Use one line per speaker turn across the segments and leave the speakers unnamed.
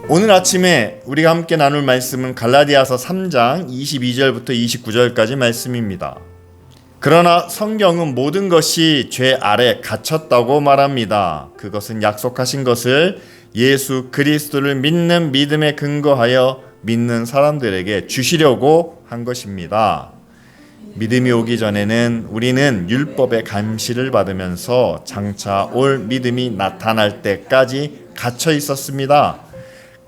오늘 아침에 우리가 함께 나눌 말씀은 갈라디아서 3장 22절부터 29절까지 말씀입니다. 그러나 성경은 모든 것이 죄 아래 갇혔다고 말합니다. 그것은 약속하신 것을 예수 그리스도를 믿는 믿음에 근거하여 믿는 사람들에게 주시려고 한 것입니다. 믿음이 오기 전에는 우리는 율법의 감시를 받으면서 장차 올 믿음이 나타날 때까지 갇혀 있었습니다.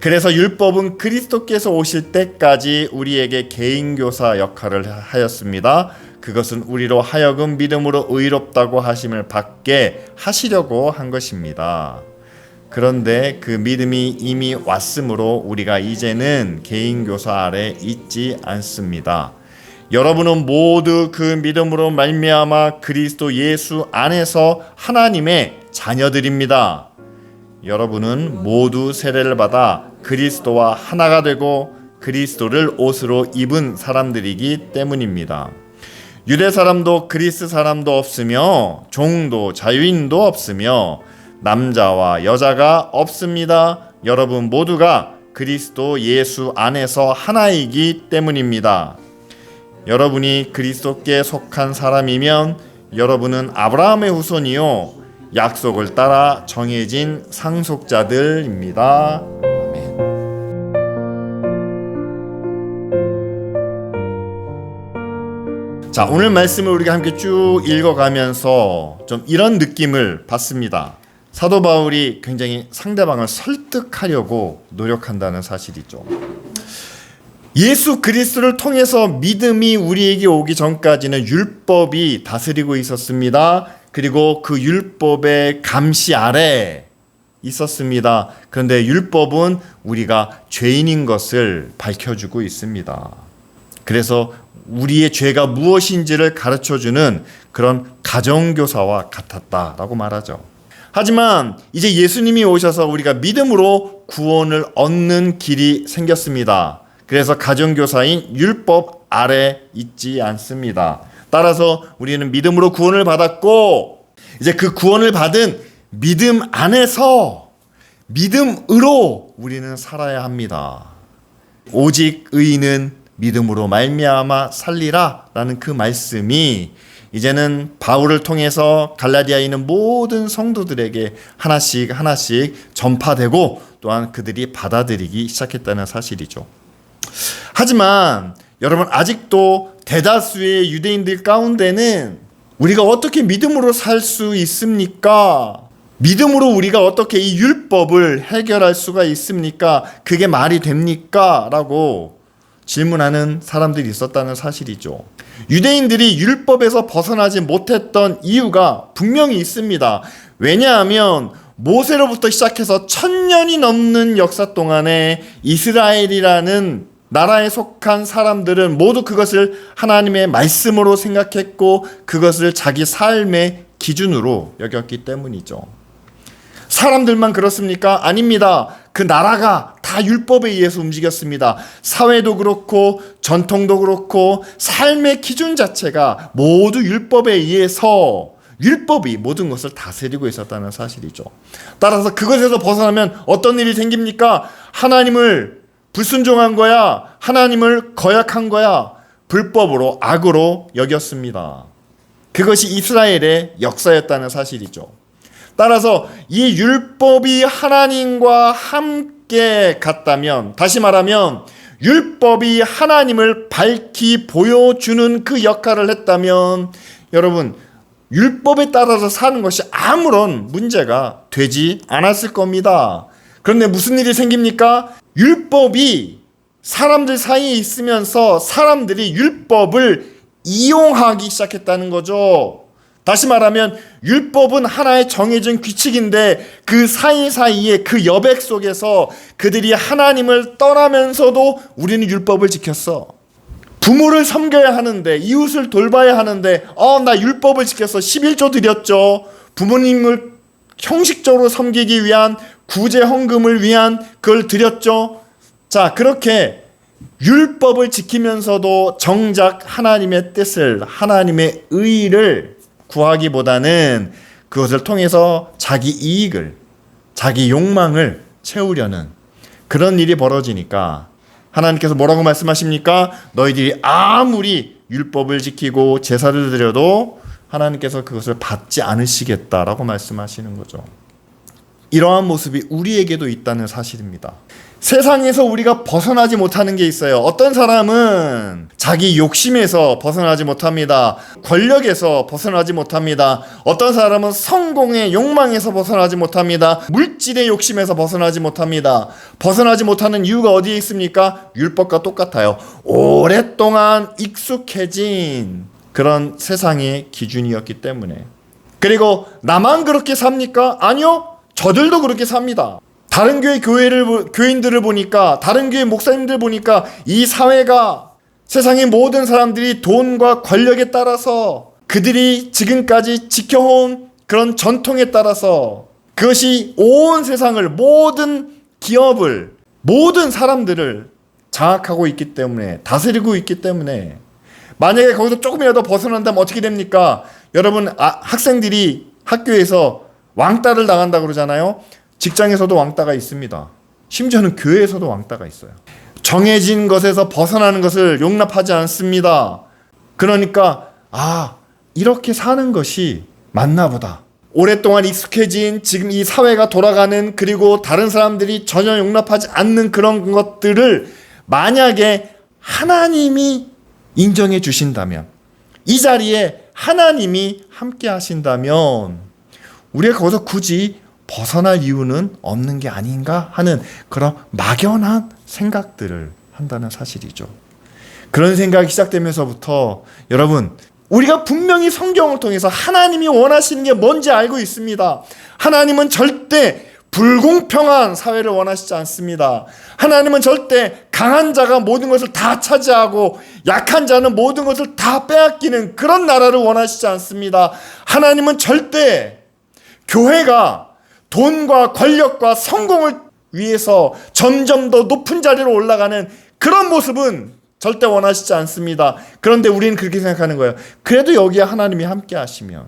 그래서 율법은 그리스도께서 오실 때까지 우리에게 개인교사 역할을 하였습니다. 그것은 우리로 하여금 믿음으로 의롭다고 하심을 받게 하시려고 한 것입니다. 그런데 그 믿음이 이미 왔으므로 우리가 이제는 개인교사 아래 있지 않습니다. 여러분은 모두 그 믿음으로 말미암아 그리스도 예수 안에서 하나님의 자녀들입니다. 여러분은 모두 세례를 받아 그리스도와 하나가 되고 그리스도를 옷으로 입은 사람들이기 때문입니다. 유대 사람도 그리스 사람도 없으며 종도 자유인도 없으며 남자와 여자가 없습니다. 여러분 모두가 그리스도 예수 안에서 하나이기 때문입니다. 여러분이 그리스도께 속한 사람이면 여러분은 아브라함의 후손이요 약속을 따라 정해진 상속자들입니다. 아멘. 자, 오늘 말씀을 우리가 함께 쭉 읽어가면서 좀 이런 느낌을 받습니다. 사도 바울이 굉장히 상대방을 설득하려고 노력한다는 사실이죠. 예수 그리스도를 통해서 믿음이 우리에게 오기 전까지는 율법이 다스리고 있었습니다. 그리고 그 율법의 감시 아래 있었습니다. 그런데 율법은 우리가 죄인인 것을 밝혀주고 있습니다. 그래서 우리의 죄가 무엇인지를 가르쳐주는 그런 가정교사와 같았다라고 말하죠. 하지만 이제 예수님이 오셔서 우리가 믿음으로 구원을 얻는 길이 생겼습니다. 그래서 가정교사인 율법 아래 있지 않습니다. 따라서 우리는 믿음으로 구원을 받았고 이제 그 구원을 받은 믿음 안에서 믿음으로 우리는 살아야 합니다. 오직 의인은 믿음으로 말미암아 살리라 라는 그 말씀이 이제는 바울을 통해서 갈라디아에 있는 모든 성도들에게 하나씩 전파되고 또한 그들이 받아들이기 시작했다는 사실이죠. 하지만 여러분 아직도 대다수의 유대인들 가운데는 우리가 어떻게 믿음으로 살 수 있습니까? 믿음으로 우리가 어떻게 이 율법을 해결할 수가 있습니까? 그게 말이 됩니까? 라고 질문하는 사람들이 있었다는 사실이죠. 유대인들이 율법에서 벗어나지 못했던 이유가 분명히 있습니다. 왜냐하면 모세로부터 시작해서 1000년이 넘는 역사 동안에 이스라엘이라는 나라에 속한 사람들은 모두 그것을 하나님의 말씀으로 생각했고 그것을 자기 삶의 기준으로 여겼기 때문이죠. 사람들만 그렇습니까? 아닙니다. 그 나라가 다 율법에 의해서 움직였습니다. 사회도 그렇고 전통도 그렇고 삶의 기준 자체가 모두 율법에 의해서 율법이 모든 것을 다스리고 있었다는 사실이죠. 따라서 그것에서 벗어나면 어떤 일이 생깁니까? 하나님을 불순종한 거야. 하나님을 거역한 거야. 불법으로 악으로 여겼습니다. 그것이 이스라엘의 역사였다는 사실이죠. 따라서 이 율법이 하나님과 함께 갔다면, 다시 말하면 율법이 하나님을 밝히 보여주는 그 역할을 했다면 여러분 율법에 따라서 사는 것이 아무런 문제가 되지 않았을 겁니다. 그런데 무슨 일이 생깁니까? 율법이 사람들 사이에 있으면서 사람들이 율법을 이용하기 시작했다는 거죠. 다시 말하면 율법은 하나의 정해진 규칙인데 그 사이사이에 그 여백 속에서 그들이 하나님을 떠나면서도 우리는 율법을 지켰어. 부모를 섬겨야 하는데 이웃을 돌봐야 하는데 나 율법을 지켜서 11조 드렸죠. 부모님을 형식적으로 섬기기 위한 구제 헌금을 위한 그걸 드렸죠. 자, 그렇게 율법을 지키면서도 정작 하나님의 뜻을, 하나님의 의를 구하기보다는 그것을 통해서 자기 이익을, 자기 욕망을 채우려는 그런 일이 벌어지니까 하나님께서 뭐라고 말씀하십니까? 너희들이 아무리 율법을 지키고 제사를 드려도 하나님께서 그것을 받지 않으시겠다라고 말씀하시는 거죠. 이러한 모습이 우리에게도 있다는 사실입니다. 세상에서 우리가 벗어나지 못하는 게 있어요. 어떤 사람은 자기 욕심에서 벗어나지 못합니다. 권력에서 벗어나지 못합니다. 어떤 사람은 성공의 욕망에서 벗어나지 못합니다. 물질의 욕심에서 벗어나지 못합니다. 벗어나지 못하는 이유가 어디에 있습니까? 율법과 똑같아요. 오랫동안 익숙해진 그런 세상의 기준이었기 때문에. 그리고 나만 그렇게 삽니까? 아니요. 저들도 그렇게 삽니다. 다른 교회 교인들을 보니까, 다른 교회 목사님들 보니까 이 사회가, 세상의 모든 사람들이 돈과 권력에 따라서 그들이 지금까지 지켜온 그런 전통에 따라서 그것이 온 세상을, 모든 기업을, 모든 사람들을 장악하고 있기 때문에, 다스리고 있기 때문에 만약에 거기서 조금이라도 벗어난다면 어떻게 됩니까? 여러분, 학생들이 학교에서 왕따를 당한다고 그러잖아요. 직장에서도 왕따가 있습니다. 심지어는 교회에서도 왕따가 있어요. 정해진 것에서 벗어나는 것을 용납하지 않습니다. 그러니까 이렇게 사는 것이 맞나 보다. 오랫동안 익숙해진 지금 이 사회가 돌아가는, 그리고 다른 사람들이 전혀 용납하지 않는 그런 것들을 만약에 하나님이 인정해 주신다면, 이 자리에 하나님이 함께 하신다면 우리가 거기서 굳이 벗어날 이유는 없는 게 아닌가 하는 그런 막연한 생각들을 한다는 사실이죠. 그런 생각이 시작되면서부터 여러분, 우리가 분명히 성경을 통해서 하나님이 원하시는 게 뭔지 알고 있습니다. 하나님은 절대 불공평한 사회를 원하시지 않습니다. 하나님은 절대 강한 자가 모든 것을 다 차지하고 약한 자는 모든 것을 다 빼앗기는 그런 나라를 원하시지 않습니다. 하나님은 절대 교회가 돈과 권력과 성공을 위해서 점점 더 높은 자리로 올라가는 그런 모습은 절대 원하시지 않습니다. 그런데 우리는 그렇게 생각하는 거예요. 그래도 여기에 하나님이 함께 하시면,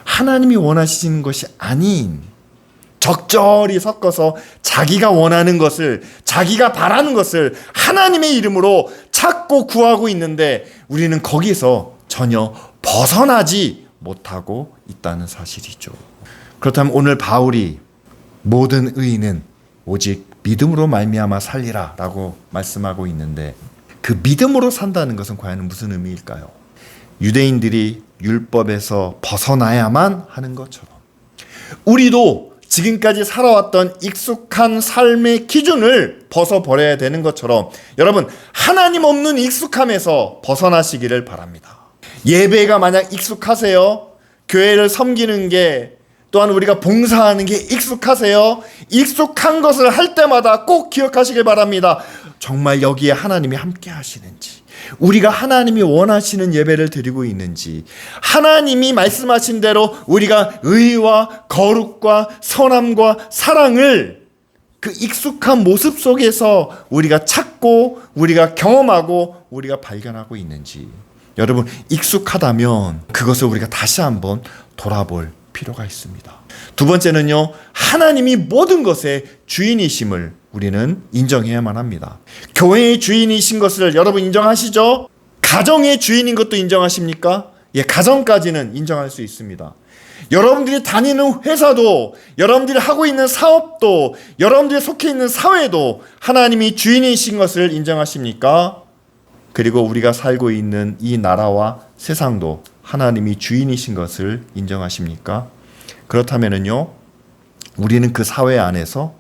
하나님이 원하시는 것이 아닌 적절히 섞어서 자기가 원하는 것을, 자기가 바라는 것을 하나님의 이름으로 찾고 구하고 있는데 우리는 거기서 전혀 벗어나지 못하고 있다는 사실이죠. 그렇다면 오늘 바울이 모든 의인은 오직 믿음으로 말미암아 살리라 라고 말씀하고 있는데, 그 믿음으로 산다는 것은 과연 무슨 의미일까요? 유대인들이 율법에서 벗어나야만 하는 것처럼 우리도 지금까지 살아왔던 익숙한 삶의 기준을 벗어버려야 되는 것처럼 여러분, 하나님 없는 익숙함에서 벗어나시기를 바랍니다. 예배가 만약 익숙하세요? 교회를 섬기는 게, 또한 우리가 봉사하는 게 익숙하세요? 익숙한 것을 할 때마다 꼭 기억하시길 바랍니다. 정말 여기에 하나님이 함께 하시는지, 우리가 하나님이 원하시는 예배를 드리고 있는지, 하나님이 말씀하신 대로 우리가 의와 거룩과 선함과 사랑을 그 익숙한 모습 속에서 우리가 찾고, 우리가 경험하고, 우리가 발견하고 있는지. 여러분, 익숙하다면 그것을 우리가 다시 한번 돌아볼 필요가 있습니다. 두 번째는요, 하나님이 모든 것의 주인이심을 우리는 인정해야만 합니다. 교회의 주인이신 것을 여러분 인정하시죠? 가정의 주인인 것도 인정하십니까? 예, 가정까지는 인정할 수 있습니다. 여러분들이 다니는 회사도, 여러분들이 하고 있는 사업도, 여러분들이 속해 있는 사회도 하나님이 주인이신 것을 인정하십니까? 그리고 우리가 살고 있는 이 나라와 세상도 하나님이 주인이신 것을 인정하십니까? 그렇다면은요, 우리는 그 사회 안에서,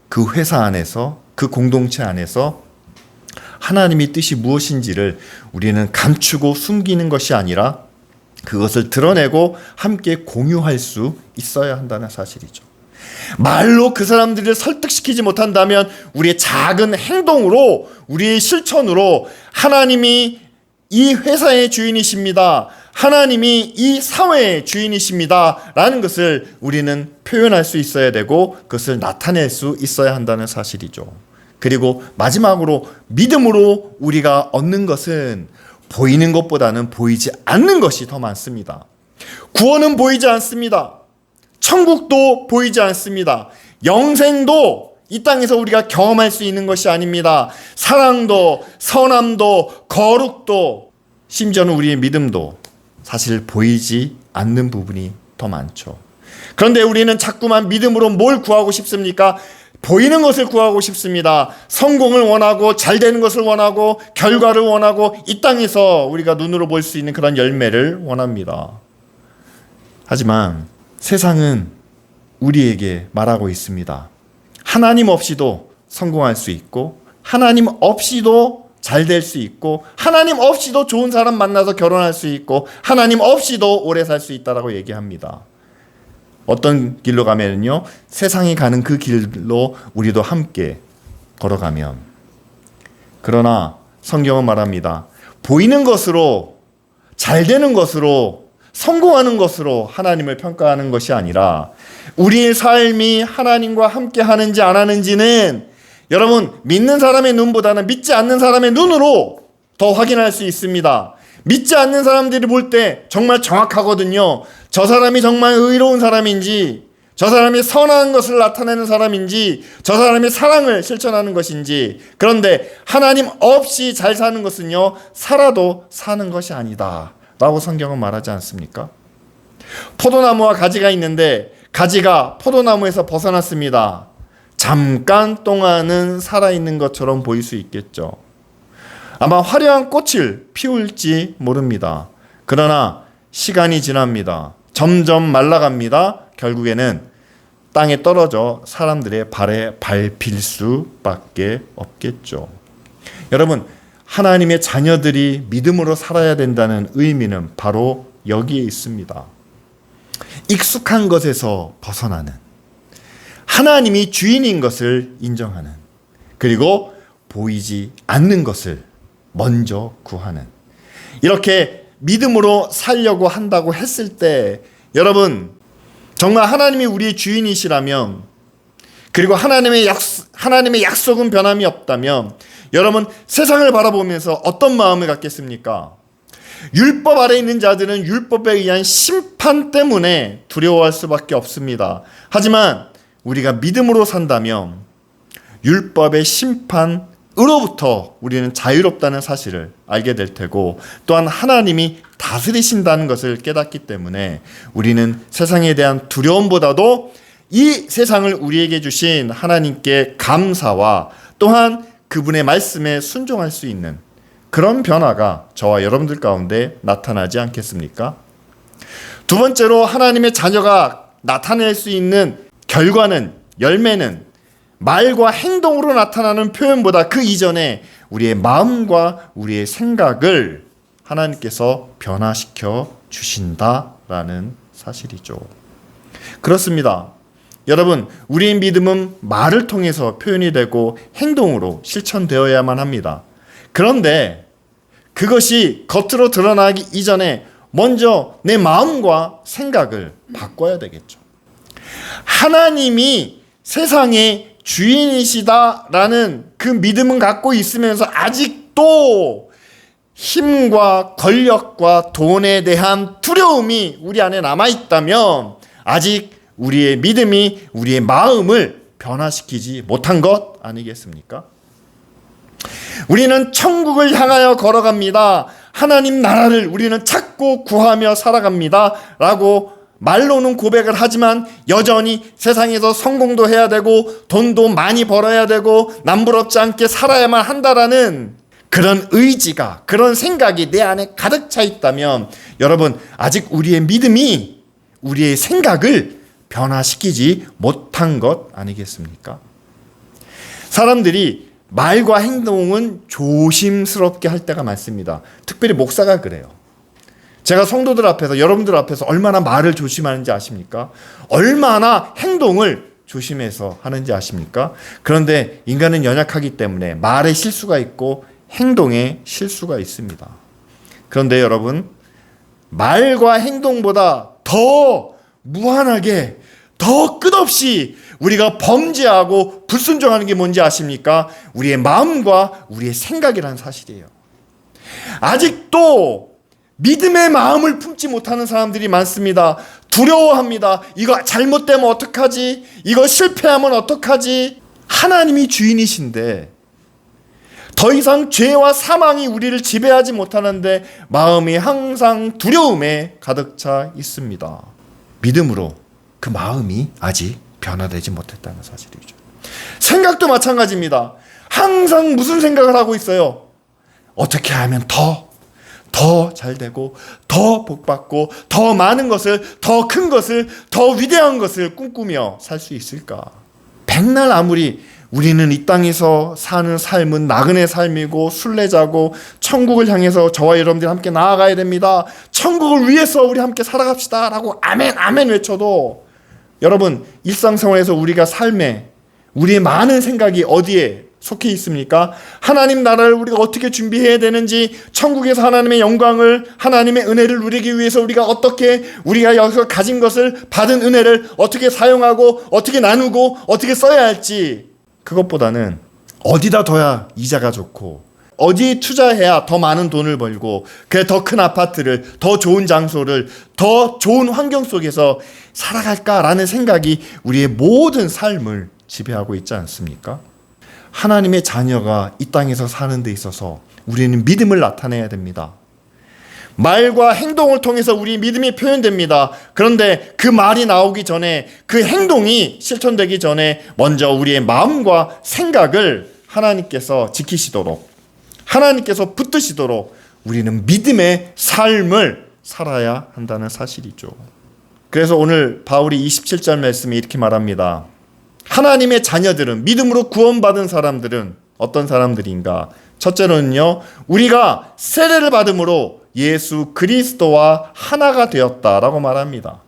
그 회사 안에서, 그 공동체 안에서 하나님의 뜻이 무엇인지를 우리는 감추고 숨기는 것이 아니라 그것을 드러내고 함께 공유할 수 있어야 한다는 사실이죠. 말로 그 사람들을 설득시키지 못한다면 우리의 작은 행동으로, 우리의 실천으로 하나님이 이 회사의 주인이십니다, 하나님이 이 사회의 주인이십니다 라는 것을 우리는 표현할 수 있어야 되고, 그것을 나타낼 수 있어야 한다는 사실이죠. 그리고 마지막으로 믿음으로 우리가 얻는 것은 보이는 것보다는 보이지 않는 것이 더 많습니다. 구원은 보이지 않습니다. 천국도 보이지 않습니다. 영생도 이 땅에서 우리가 경험할 수 있는 것이 아닙니다. 사랑도, 선함도, 거룩도, 심지어는 우리의 믿음도 사실 보이지 않는 부분이 더 많죠. 그런데 우리는 자꾸만 믿음으로 뭘 구하고 싶습니까? 보이는 것을 구하고 싶습니다. 성공을 원하고 잘 되는 것을 원하고 결과를 원하고 이 땅에서 우리가 눈으로 볼 수 있는 그런 열매를 원합니다. 하지만 세상은 우리에게 말하고 있습니다. 하나님 없이도 성공할 수 있고 하나님 없이도 잘 될 수 있고 하나님 없이도 좋은 사람 만나서 결혼할 수 있고 하나님 없이도 오래 살 수 있다라고 얘기합니다. 어떤 길로 가면요, 세상이 가는 그 길로 우리도 함께 걸어가면. 그러나 성경은 말합니다. 보이는 것으로, 잘 되는 것으로, 성공하는 것으로 하나님을 평가하는 것이 아니라 우리의 삶이 하나님과 함께 하는지 안 하는지는 여러분, 믿는 사람의 눈보다는 믿지 않는 사람의 눈으로 더 확인할 수 있습니다. 믿지 않는 사람들이 볼 때 정말 정확하거든요. 저 사람이 정말 의로운 사람인지, 저 사람이 선한 것을 나타내는 사람인지, 저 사람이 사랑을 실천하는 것인지. 그런데 하나님 없이 잘 사는 것은요, 살아도 사는 것이 아니다 라고 성경은 말하지 않습니까? 포도나무와 가지가 있는데 가지가 포도나무에서 벗어났습니다. 잠깐 동안은 살아있는 것처럼 보일 수 있겠죠. 아마 화려한 꽃을 피울지 모릅니다. 그러나 시간이 지납니다. 점점 말라갑니다. 결국에는 땅에 떨어져 사람들의 발에 밟힐 수밖에 없겠죠. 여러분, 하나님의 자녀들이 믿음으로 살아야 된다는 의미는 바로 여기에 있습니다. 익숙한 것에서 벗어나는, 하나님이 주인인 것을 인정하는, 그리고 보이지 않는 것을 먼저 구하는, 이렇게 믿음으로 살려고 한다고 했을 때 여러분, 정말 하나님이 우리의 주인이시라면, 그리고 하나님의 약속은 변함이 없다면 여러분, 세상을 바라보면서 어떤 마음을 갖겠습니까? 율법 아래 있는 자들은 율법에 의한 심판 때문에 두려워할 수밖에 없습니다. 하지만 우리가 믿음으로 산다면 율법의 심판으로부터 우리는 자유롭다는 사실을 알게 될 테고, 또한 하나님이 다스리신다는 것을 깨닫기 때문에 우리는 세상에 대한 두려움보다도 이 세상을 우리에게 주신 하나님께 감사와 또한 그분의 말씀에 순종할 수 있는 그런 변화가 저와 여러분들 가운데 나타나지 않겠습니까? 두 번째로, 하나님의 자녀가 나타낼 수 있는 결과는, 열매는 말과 행동으로 나타나는 표현보다 그 이전에 우리의 마음과 우리의 생각을 하나님께서 변화시켜 주신다라는 사실이죠. 그렇습니다. 여러분, 우리의 믿음은 말을 통해서 표현이 되고 행동으로 실천되어야만 합니다. 그런데 그것이 겉으로 드러나기 이전에 먼저 내 마음과 생각을 바꿔야 되겠죠. 하나님이 세상의 주인이시다라는 그 믿음은 갖고 있으면서 아직도 힘과 권력과 돈에 대한 두려움이 우리 안에 남아있다면 아직 우리의 믿음이 우리의 마음을 변화시키지 못한 것 아니겠습니까? 우리는 천국을 향하여 걸어갑니다. 하나님 나라를 우리는 찾고 구하며 살아갑니다 라고 말로는 고백을 하지만 여전히 세상에서 성공도 해야 되고 돈도 많이 벌어야 되고 남부럽지 않게 살아야만 한다라는 그런 의지가, 그런 생각이 내 안에 가득 차 있다면 여러분, 아직 우리의 믿음이 우리의 생각을 변화시키지 못한 것 아니겠습니까? 사람들이 말과 행동은 조심스럽게 할 때가 많습니다. 특별히 목사가 그래요. 제가 성도들 앞에서, 여러분들 앞에서 얼마나 말을 조심하는지 아십니까? 얼마나 행동을 조심해서 하는지 아십니까? 그런데 인간은 연약하기 때문에 말에 실수가 있고 행동에 실수가 있습니다. 그런데 여러분, 말과 행동보다 더 무한하게, 더 끝없이 우리가 범죄하고 불순종하는 게 뭔지 아십니까? 우리의 마음과 우리의 생각이라는 사실이에요. 아직도 믿음의 마음을 품지 못하는 사람들이 많습니다. 두려워합니다. 이거 잘못되면 어떡하지? 이거 실패하면 어떡하지? 하나님이 주인이신데 더 이상 죄와 사망이 우리를 지배하지 못하는데 마음이 항상 두려움에 가득 차 있습니다. 믿음으로 그 마음이 아직 변화되지 못했다는 사실이죠. 생각도 마찬가지입니다. 항상 무슨 생각을 하고 있어요? 어떻게 하면 더 잘 되고 더 복받고 더 많은 것을, 더 큰 것을, 더 위대한 것을 꿈꾸며 살 수 있을까? 백날 아무리 우리는 이 땅에서 사는 삶은 나그네 삶이고 순례자고 천국을 향해서 저와 여러분들이 함께 나아가야 됩니다. 천국을 위해서 우리 함께 살아갑시다 라고 아멘 아멘 외쳐도 여러분 일상생활에서 우리가 삶에 우리의 많은 생각이 어디에 속해 있습니까? 하나님 나라를 우리가 어떻게 준비해야 되는지, 천국에서 하나님의 영광을, 하나님의 은혜를 누리기 위해서 우리가 어떻게 우리가 여기서 가진 것을, 받은 은혜를 어떻게 사용하고 어떻게 나누고 어떻게 써야 할지, 그것보다는 어디다 둬야 이자가 좋고 어디에 투자해야 더 많은 돈을 벌고 그래 더 큰 아파트를, 더 좋은 장소를, 더 좋은 환경 속에서 살아갈까라는 생각이 우리의 모든 삶을 지배하고 있지 않습니까? 하나님의 자녀가 이 땅에서 사는 데 있어서 우리는 믿음을 나타내야 됩니다. 말과 행동을 통해서 우리 믿음이 표현됩니다. 그런데 그 말이 나오기 전에, 그 행동이 실천되기 전에 먼저 우리의 마음과 생각을 하나님께서 지키시도록, 하나님께서 붙드시도록 우리는 믿음의 삶을 살아야 한다는 사실이죠. 그래서 오늘 바울이 27절 말씀에 이렇게 말합니다. 하나님의 자녀들은, 믿음으로 구원받은 사람들은 어떤 사람들인가? 첫째로는요, 우리가 세례를 받음으로 예수 그리스도와 하나가 되었다라고 말합니다.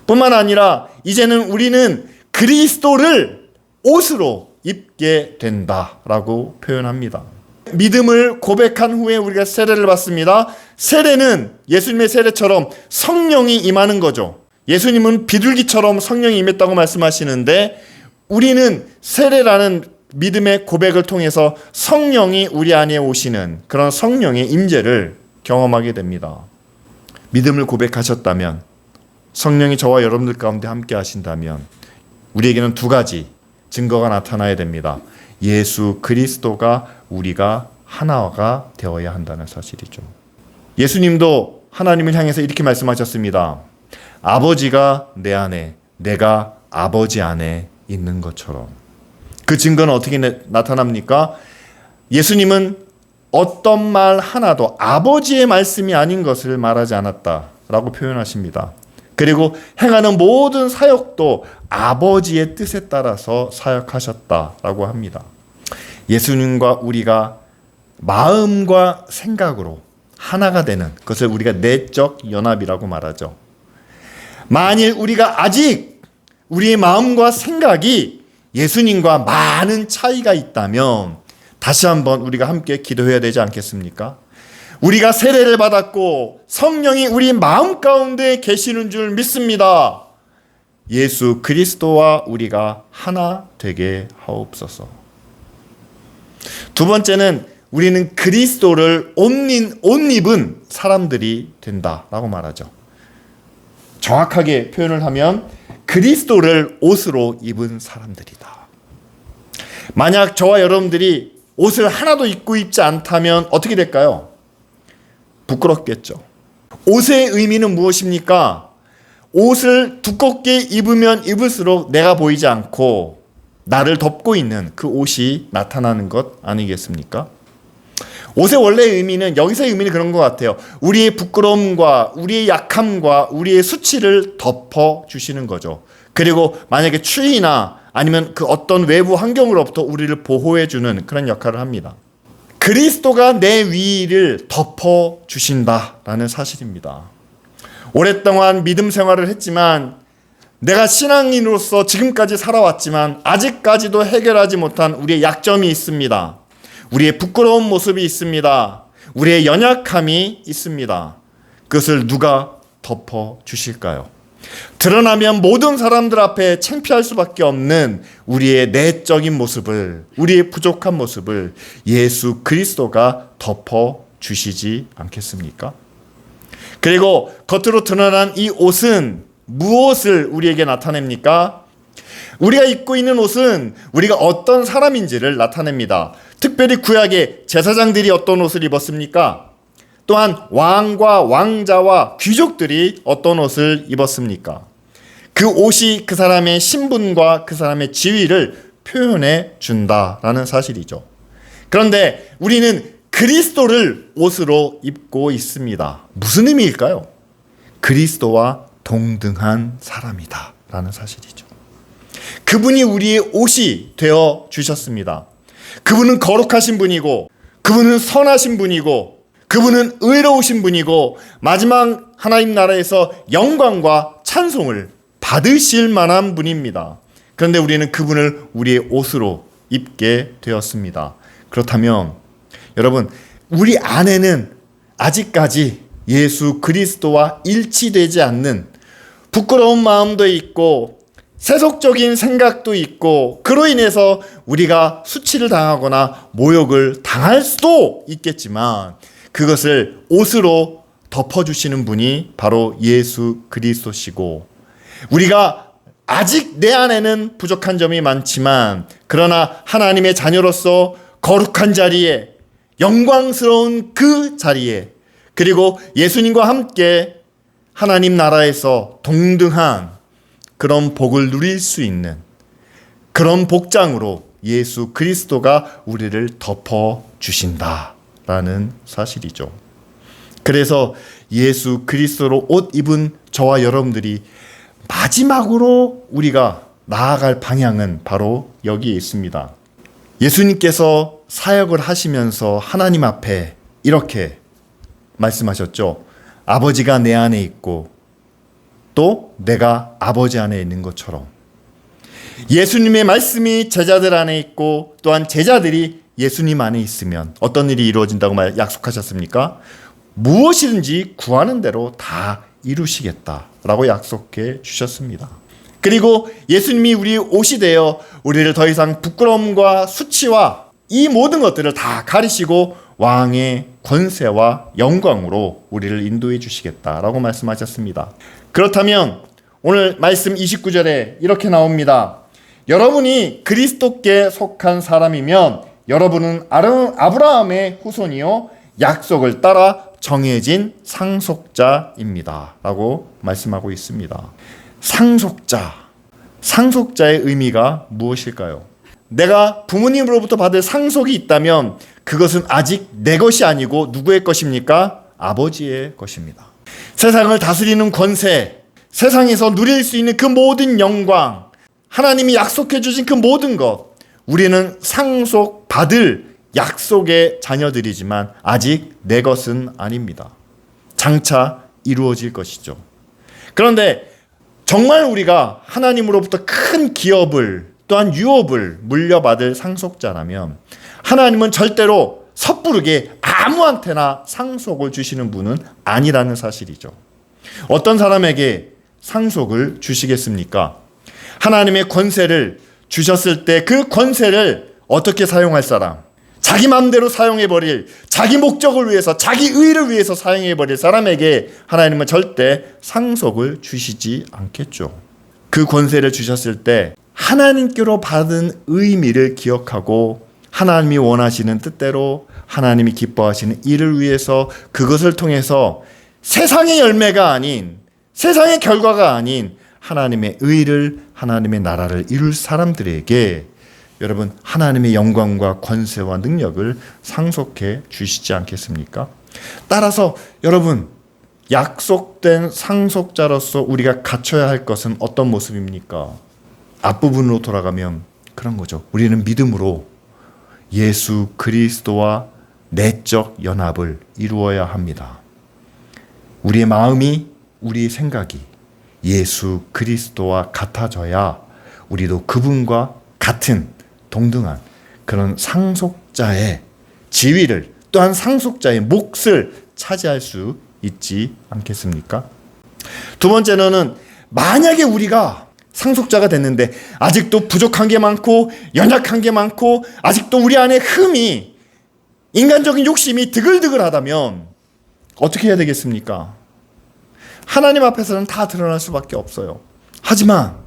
뿐만 아니라 이제는 우리는 그리스도를 옷으로 입게 된다라고 표현합니다. 믿음을 고백한 후에 우리가 세례를 받습니다. 세례는 예수님의 세례처럼 성령이 임하는 거죠. 예수님은 비둘기처럼 성령이 임했다고 말씀하시는데 우리는 세례라는 믿음의 고백을 통해서 성령이 우리 안에 오시는 그런 성령의 임재를 경험하게 됩니다. 믿음을 고백하셨다면, 성령이 저와 여러분들 가운데 함께 하신다면 우리에게는 두 가지 증거가 나타나야 됩니다. 예수 그리스도가 우리가 하나가 되어야 한다는 사실이죠. 예수님도 하나님을 향해서 이렇게 말씀하셨습니다. 아버지가 내 안에, 내가 아버지 안에 있는 것처럼. 그 증거는 어떻게 나타납니까? 예수님은 어떤 말 하나도 아버지의 말씀이 아닌 것을 말하지 않았다라고 표현하십니다. 그리고 행하는 모든 사역도 아버지의 뜻에 따라서 사역하셨다라고 합니다. 예수님과 우리가 마음과 생각으로 하나가 되는 것을 우리가 내적 연합이라고 말하죠. 만일 우리가 아직 우리의 마음과 생각이 예수님과 많은 차이가 있다면 다시 한번 우리가 함께 기도해야 되지 않겠습니까? 우리가 세례를 받았고 성령이 우리 마음 가운데 계시는 줄 믿습니다. 예수 그리스도와 우리가 하나 되게 하옵소서. 두 번째는 우리는 그리스도를 옷 입은 사람들이 된다라고 말하죠. 정확하게 표현을 하면 그리스도를 옷으로 입은 사람들이다. 만약 저와 여러분들이 옷을 하나도 입고 있지 않다면 어떻게 될까요? 부끄럽겠죠. 옷의 의미는 무엇입니까? 옷을 두껍게 입으면 입을수록 내가 보이지 않고 나를 덮고 있는 그 옷이 나타나는 것 아니겠습니까? 옷의 원래 의미는, 여기서의 의미는 그런 것 같아요. 우리의 부끄러움과 우리의 약함과 우리의 수치를 덮어주시는 거죠. 그리고 만약에 추위나 아니면 그 어떤 외부 환경으로부터 우리를 보호해주는 그런 역할을 합니다. 그리스도가 내 위를 덮어주신다라는 사실입니다. 오랫동안 믿음 생활을 했지만, 내가 신앙인으로서 지금까지 살아왔지만 아직까지도 해결하지 못한 우리의 약점이 있습니다. 우리의 부끄러운 모습이 있습니다. 우리의 연약함이 있습니다. 그것을 누가 덮어주실까요? 드러나면 모든 사람들 앞에 창피할 수밖에 없는 우리의 내적인 모습을, 우리의 부족한 모습을 예수 그리스도가 덮어 주시지 않겠습니까? 그리고 겉으로 드러난 이 옷은 무엇을 우리에게 나타냅니까? 우리가 입고 있는 옷은 우리가 어떤 사람인지를 나타냅니다. 특별히 구약의 제사장들이 어떤 옷을 입었습니까? 또한 왕과 왕자와 귀족들이 어떤 옷을 입었습니까? 그 옷이 그 사람의 신분과 그 사람의 지위를 표현해 준다라는 사실이죠. 그런데 우리는 그리스도를 옷으로 입고 있습니다. 무슨 의미일까요? 그리스도와 동등한 사람이다 라는 사실이죠. 그분이 우리의 옷이 되어 주셨습니다. 그분은 거룩하신 분이고, 그분은 선하신 분이고, 그분은 의로우신 분이고, 마지막 하나님 나라에서 영광과 찬송을 받으실 만한 분입니다. 그런데 우리는 그분을 우리의 옷으로 입게 되었습니다. 그렇다면 여러분, 우리 안에는 아직까지 예수 그리스도와 일치되지 않는 부끄러운 마음도 있고 세속적인 생각도 있고, 그로 인해서 우리가 수치를 당하거나 모욕을 당할 수도 있겠지만 그것을 옷으로 덮어주시는 분이 바로 예수 그리스도시고, 우리가 아직 내 안에는 부족한 점이 많지만 그러나 하나님의 자녀로서 거룩한 자리에, 영광스러운 그 자리에, 그리고 예수님과 함께 하나님 나라에서 동등한 그런 복을 누릴 수 있는 그런 복장으로 예수 그리스도가 우리를 덮어주신다라는 사실이죠. 그래서 예수 그리스도로 옷 입은 저와 여러분들이 마지막으로 우리가 나아갈 방향은 바로 여기에 있습니다. 예수님께서 사역을 하시면서 하나님 앞에 이렇게 말씀하셨죠. 아버지가 내 안에 있고 또 내가 아버지 안에 있는 것처럼, 예수님의 말씀이 제자들 안에 있고 또한 제자들이 예수님 안에 있으면 어떤 일이 이루어진다고 약속하셨습니까? 무엇이든지 구하는 대로 다 이루시겠다라고 약속해 주셨습니다. 그리고 예수님이 우리 옷이 되어 우리를 더 이상 부끄러움과 수치와 이 모든 것들을 다 가리시고 왕의 권세와 영광으로 우리를 인도해 주시겠다라고 말씀하셨습니다. 그렇다면 오늘 말씀 29절에 이렇게 나옵니다. 여러분이 그리스도께 속한 사람이면 여러분은 아브라함의 후손이요 약속을 따라 정해진 상속자입니다 라고 말씀하고 있습니다. 상속자의 의미가 무엇일까요? 내가 부모님으로부터 받을 상속이 있다면 그것은 아직 내 것이 아니고 누구의 것입니까? 아버지의 것입니다. 세상을 다스리는 권세, 세상에서 누릴 수 있는 그 모든 영광, 하나님이 약속해 주신 그 모든 것, 우리는 상속받을 약속의 자녀들이지만 아직 내 것은 아닙니다. 장차 이루어질 것이죠. 그런데 정말 우리가 하나님으로부터 큰 기업을 또한 유업을 물려받을 상속자라면 하나님은 절대로 섣부르게 아무한테나 상속을 주시는 분은 아니라는 사실이죠. 어떤 사람에게 상속을 주시겠습니까? 하나님의 권세를 주셨을 때 그 권세를 어떻게 사용할 사람, 자기 마음대로 사용해버릴, 자기 목적을 위해서, 자기 의를 위해서 사용해버릴 사람에게 하나님은 절대 상속을 주시지 않겠죠. 그 권세를 주셨을 때 하나님께로 받은 의미를 기억하고 하나님이 원하시는 뜻대로 하나님이 기뻐하시는 일을 위해서 그것을 통해서 세상의 열매가 아닌, 세상의 결과가 아닌 하나님의 의를, 하나님의 나라를 이룰 사람들에게 여러분 하나님의 영광과 권세와 능력을 상속해 주시지 않겠습니까? 따라서 여러분 약속된 상속자로서 우리가 갖춰야 할 것은 어떤 모습입니까? 앞부분으로 돌아가면 그런 거죠. 우리는 믿음으로 예수 그리스도와 내적 연합을 이루어야 합니다. 우리의 마음이, 우리의 생각이 예수 그리스도와 같아져야 우리도 그분과 같은 동등한 그런 상속자의 지위를, 또한 상속자의 몫을 차지할 수 있지 않겠습니까? 두 번째로는 만약에 우리가 상속자가 됐는데 아직도 부족한 게 많고 연약한 게 많고 아직도 우리 안에 흠이, 인간적인 욕심이 드글드글하다면 어떻게 해야 되겠습니까? 하나님 앞에서는 다 드러날 수밖에 없어요. 하지만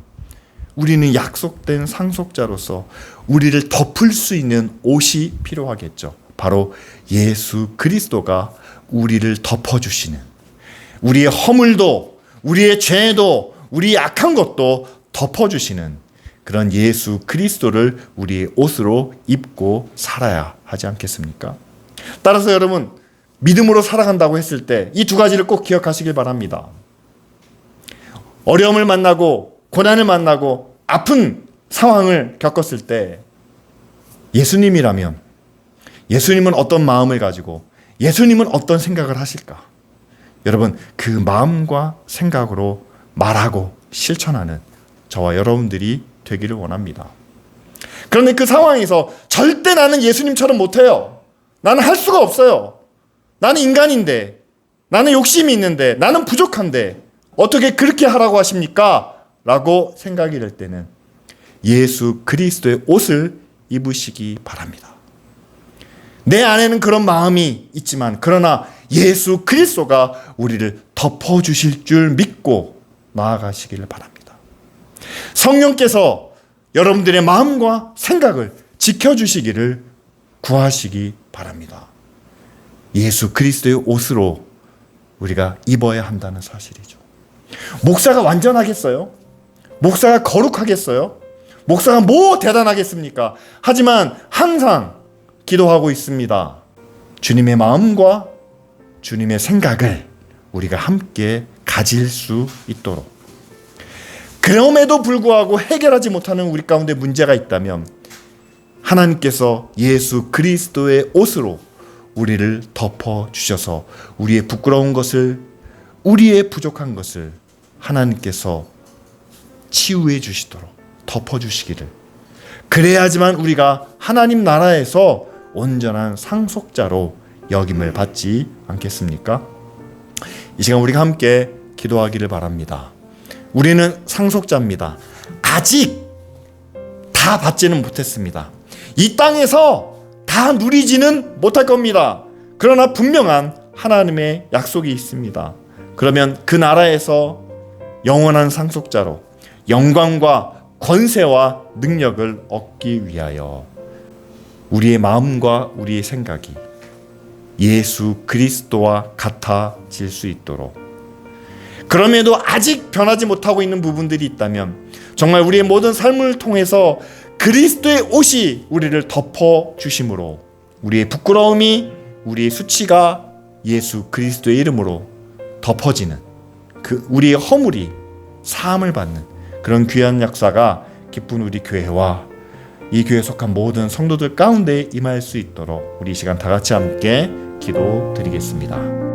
우리는 약속된 상속자로서 우리를 덮을 수 있는 옷이 필요하겠죠. 바로 예수 그리스도가 우리를 덮어주시는, 우리의 허물도 우리의 죄도 우리의 악한 것도 덮어주시는 그런 예수 그리스도를 우리의 옷으로 입고 살아야 하지 않겠습니까? 따라서 여러분, 믿음으로 살아간다고 했을 때 이 두 가지를 꼭 기억하시길 바랍니다. 어려움을 만나고 고난을 만나고 아픈 상황을 겪었을 때 예수님이라면, 예수님은 어떤 마음을 가지고 예수님은 어떤 생각을 하실까? 여러분, 그 마음과 생각으로 말하고 실천하는 저와 여러분들이 되기를 원합니다. 그런데 그 상황에서 절대 나는 예수님처럼 못해요. 나는 할 수가 없어요. 나는 인간인데, 나는 욕심이 있는데, 나는 부족한데 어떻게 그렇게 하라고 하십니까? 라고 생각이 될 때는 예수 그리스도의 옷을 입으시기 바랍니다. 내 안에는 그런 마음이 있지만 그러나 예수 그리스도가 우리를 덮어주실 줄 믿고 나아가시기를 바랍니다. 성령께서 여러분들의 마음과 생각을 지켜주시기를 구하시기 바랍니다. 예수 그리스도의 옷으로 우리가 입어야 한다는 사실이죠. 목사가 완전하겠어요? 목사가 거룩하겠어요? 목사가 뭐 대단하겠습니까? 하지만 항상 기도하고 있습니다. 주님의 마음과 주님의 생각을 우리가 함께 가질 수 있도록. 그럼에도 불구하고 해결하지 못하는 우리 가운데 문제가 있다면 하나님께서 예수 그리스도의 옷으로 우리를 덮어주셔서 우리의 부끄러운 것을, 우리의 부족한 것을 하나님께서 치유해 주시도록 덮어주시기를, 그래야지만 우리가 하나님 나라에서 온전한 상속자로 여김을 받지 않겠습니까? 이 시간 우리가 함께 기도하기를 바랍니다. 우리는 상속자입니다. 아직 다 받지는 못했습니다. 이 땅에서 다 누리지는 못할 겁니다. 그러나 분명한 하나님의 약속이 있습니다. 그러면 그 나라에서 영원한 상속자로 영광과 권세와 능력을 얻기 위하여 우리의 마음과 우리의 생각이 예수 그리스도와 같아질 수 있도록, 그럼에도 아직 변하지 못하고 있는 부분들이 있다면 정말 우리의 모든 삶을 통해서 그리스도의 옷이 우리를 덮어주심으로 우리의 부끄러움이, 우리의 수치가 예수 그리스도의 이름으로 덮어지는, 그 우리의 허물이 사함을 받는 그런 귀한 역사가 기쁜 우리 교회와 이 교회에 속한 모든 성도들 가운데 임할 수 있도록 우리 이 시간 다 같이 함께 기도드리겠습니다.